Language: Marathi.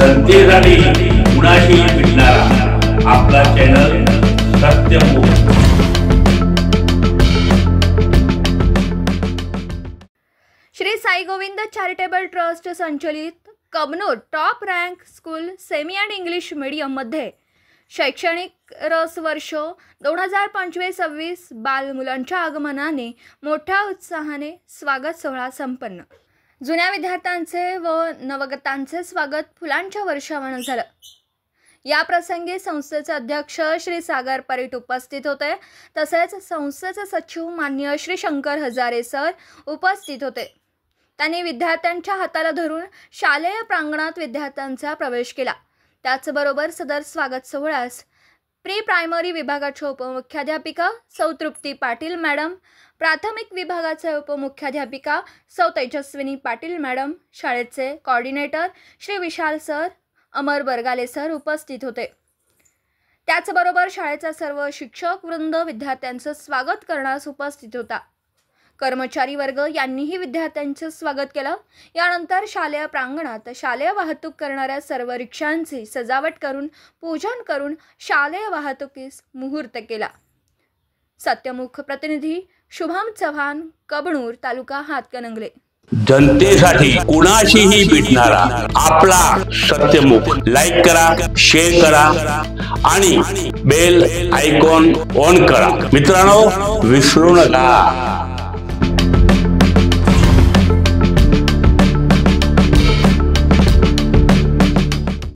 जनतेसाठी कुणाशी भेटणारा आपला channel Satyamukh. Shri Sai Govind charitable trust संचलित Kabnur top rank school semi and English medium मध्ये शैक्षणिक रस वर्ष 2025-26 बाल मुलांच्या आगमनाने मोठ्या उत्साहाने स्वागत सोहळा संपन्न। जुन्या विद्यार्थ्यांचे व नवगतांचे स्वागत फुलांच्या वर्षावाने झालं। या प्रसंगी संस्थेचे अध्यक्ष श्री सागर परीट उपस्थित होते, तसेच संस्थेचे सचिव मान्य श्री शंकर हजारे सर उपस्थित होते। त्यांनी विद्यार्थ्यांच्या हाताला धरून शालेय प्रांगणात विद्यार्थ्यांचा प्रवेश केला। त्याचबरोबर सदर स्वागत सोहळ्यास प्री प्रायमरी विभागाच्या उपमुख्याध्यापिका सौ तृप्ती पाटील मॅडम, प्राथमिक विभागाचे उपमुख्याध्यापिका सौ तेजस्विनी पाटील मॅडम, शाळेचे कोऑर्डिनेटर श्री विशाल सर, अमर बरगाले सर उपस्थित होते। त्याचबरोबर शाळेचा सर्व शिक्षक वृंद विद्यार्थ्यांचे स्वागत करण्यास उपस्थित होता। कर्मचारी वर्ग यांनीही विद्यार्थ्यांचे स्वागत केले। यानंतर शालेय प्रांगणात शालेय वाहतूक करणाऱ्या सर्व रिक्षांची सजावट करून पूजन करून शालेय वाहतुकीस मुहूर्त केला। सत्यमुख प्रतिनिधी शुभम चव्हाण, कबनूर तालुका हातकणंगले। जनतेसाठी कुणाशीही भेटणारा आपला सत्यमुख। लाईक करा, शेअर करा आणि बेल आयकॉन ऑन करा। मित्रांनो, विसरू नका।